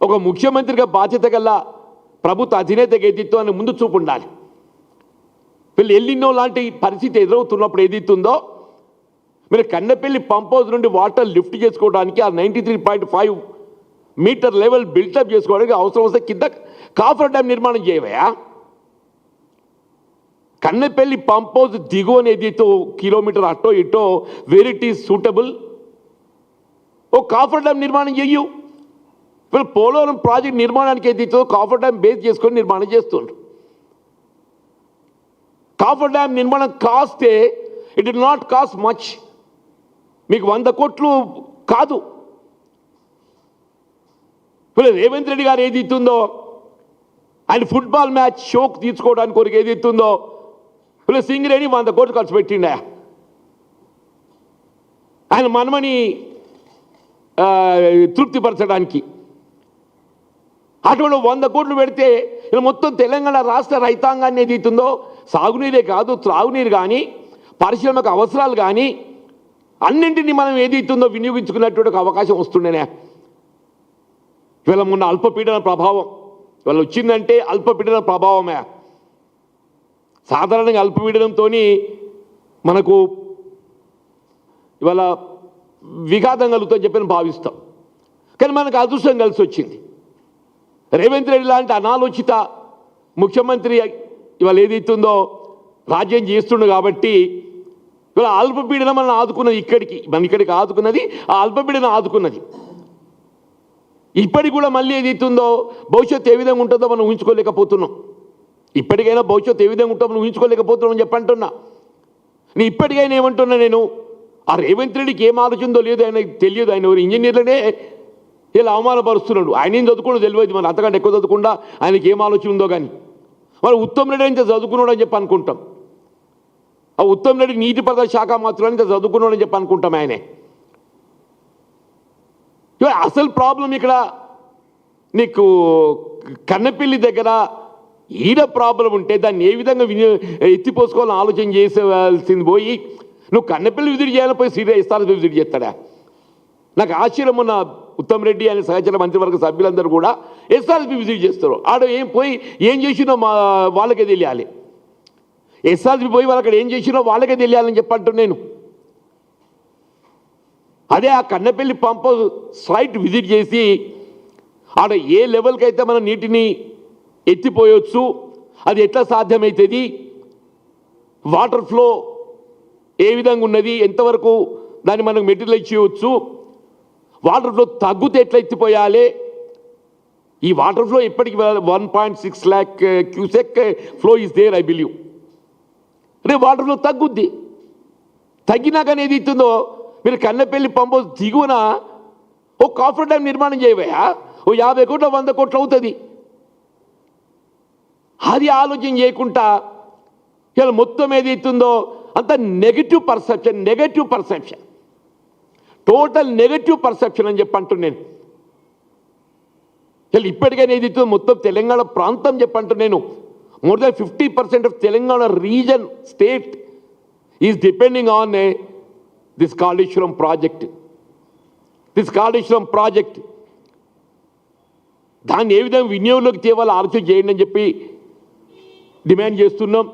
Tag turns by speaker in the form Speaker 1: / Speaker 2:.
Speaker 1: ఒక ముఖ్యమంత్రిగా బాధ్యత గల ప్రభుత్వ అధినేతగా ఏదైతే అని ముందు చూపు ఉండాలి. వీళ్ళు ఎల్లినో లాంటి పరిస్థితి ఎదురవుతున్నప్పుడు ఏదైతుందో మీరు కన్నెపల్లి పంప్ హౌస్ నుండి వాటర్ లిఫ్ట్ చేసుకోవడానికి ఆ 93.5 మీటర్ లెవెల్ బిల్టప్ చేసుకోవడానికి అవసరం వస్తే కింద కాఫర్ డ్యామ్ నిర్మాణం చేయవయా. కన్నెపల్లి పంప్ హౌస్ దిగువని ఏదైతే కిలోమీటర్ అటో ఇటో వేర్ ఇట్ ఈస్ సూటబుల్ ఓ కాఫర్ డ్యామ్ నిర్మాణం చెయ్యు. వీళ్ళు పోలవరం ప్రాజెక్ట్ నిర్మాణానికి ఏదైతే కాఫర్ డ్యామ్ బేస్ చేసుకొని నిర్మాణం చేస్తుండ్రు. కాఫర్ డ్యామ్ నిర్మాణం కాస్తే it will not cost much, మీకు 100 కోట్లు కాదు. వీళ్ళు రేవంత్ రెడ్డి గారు ఏదైతుందో ఆయన ఫుట్బాల్ మ్యాచ్ షోక్ తీసుకోవడానికి కొరకు ఏదైతుందో వీళ్ళు సింగరేణి 100 కోట్లు ఖర్చు పెట్టిండా. ఆయన మనమని తృప్తిపరచడానికి అటువంటి 100 కోట్లు పెడితే ఇలా మొత్తం తెలంగాణ రాష్ట్ర రైతాంగాన్ని ఏదైతుందో సాగునీరే కాదు త్రాగునీరు కానీ పరిశ్రమకు అవసరాలు కానీ అన్నింటినీ మనం ఏదైతుందో వినియోగించుకున్నటువంటి ఒక అవకాశం వస్తుండేనే. ఇవాళ మొన్న అల్పపీడన ప్రభావం ఇవాళ వచ్చిందంటే అల్పపీడన ప్రభావమే. సాధారణంగా అల్పపీడనంతో మనకు ఇవాళ విఘాతం కలుగుతుందని చెప్పి భావిస్తాం, కానీ మనకు అదృష్టం కలిసి వచ్చింది. రేవంత్ రెడ్డి లాంటి అనాలోచిత ముఖ్యమంత్రి ఇవాళ ఏదైతుందో రాజ్యం చేస్తుండు కాబట్టి ఇవాళ అల్పపీడనం మనం ఆదుకున్నది ఇక్కడికి ఆదుకున్నది ఆ అల్పపీడనం ఆదుకున్నది. ఇప్పటికి కూడా మళ్ళీ ఏదైతుందో భవిష్యత్తు ఏ విధంగా ఉంటుందో మనం ఊహించుకోలేకపోతున్నాం. ఇప్పటికైనా భవిష్యత్తు ఏ విధంగా ఉంటుందో మనం ఊహించుకోలేకపోతున్నాం అని చెప్పంటున్నా. నేను ఇప్పటికైనా ఏమంటున్నా, నేను ఆ రేవంత్ రెడ్డికి ఏం ఆలోచనదో లేదు ఆయనకి తెలియదు. ఆయన ఎవరు ఇంజనీర్లనే ఇలా అవమానపరుస్తున్నాడు. ఆయన ఏం చదువుకున్నాడో తెలియదు, మరి అంతకంటే ఎక్కువ చదువుకుండా ఆయనకి ఏం ఆలోచన ఉందో కానీ. మరి ఉత్తమ్ రెడ్డి అయితే చదువుకున్నాడు అని చెప్పి అనుకుంటాం. ఆ ఉత్తమ్ రెడ్డి నీటిపారుదల శాఖ మాత్రం ఇంత చదువుకున్నాడు అని చెప్పి అనుకుంటాం. ఆయనే అసలు ప్రాబ్లం ఇక్కడ నీకు కన్నెపల్లి దగ్గర ఈడ ప్రాబ్లం ఉంటే దాన్ని ఏ విధంగా ఎత్తిపోసుకోవాలని ఆలోచన చేసేవాల్సింది పోయి నువ్వు కన్నెపల్లి విజిట్ చేయాలని పోయి సీరియస్ ఇస్తారని విజిట్ చేస్తాడా. నాకు ఆశ్చర్యం ఉన్న ఉత్తమ్ రెడ్డి అనే సహచర మంత్రివర్గ సభ్యులందరూ కూడా ఎస్ఆర్ఎస్పీ విజిట్ చేస్తారు. ఆడ ఏం చేసినో వాళ్ళకే తెలియాలి. ఎస్ఆర్ఎస్పీ పోయి వాళ్ళు అక్కడ ఏం చేసినో వాళ్ళకే తెలియాలని చెప్పంటూ నేను అదే ఆ కన్నెపల్లి పంప్ సైట్ విజిట్ చేసి ఆడ ఏ లెవెల్కి అయితే మనం నీటిని ఎత్తిపోయవచ్చు, అది ఎట్లా సాధ్యమవుతుంది, వాటర్ ఫ్లో ఏ విధంగా ఉన్నది, ఎంతవరకు దాన్ని మనం మెటీరియల్ చేయవచ్చు, వాటర్ ఫ్లో తగ్గితే ఎట్లా ఎత్తిపోయాలి. ఈ వాటర్ ఫ్లో ఇప్పటికి 1.6 lakh cusec flow is there I believe. రేపు వాటర్ ఫ్లో తగ్గుద్ది. తగ్గినాకనే ఏది ఇస్తుందో మీరు కన్నెపల్లి పంప్ హౌస్ దిగువన ఓ కాఫర్ డ్యామ్ నిర్మాణం చేయవయా. ఓ 50 కోట్లు 100 కోట్లు అవుతుంది. అది ఆలోచన చేయకుండా ఇలా మొత్తం ఏది ఇస్తుందో అంత negative perception total negative perception అని చెప్పంటున్నాను. ఇలా ఇప్పటికైనా ఏది ఇస్తుందో మొత్తం తెలంగాణ ప్రాంతం చెప్పంటున్నాను. More than 50% of Telangana region state is depending on this Kaleshwaram project. దాన్ని ఏ విధంగా వినియోగంలోకి తేవాలో ఆలోచన చేయండి అని చెప్పి డిమాండ్ చేస్తున్నాం.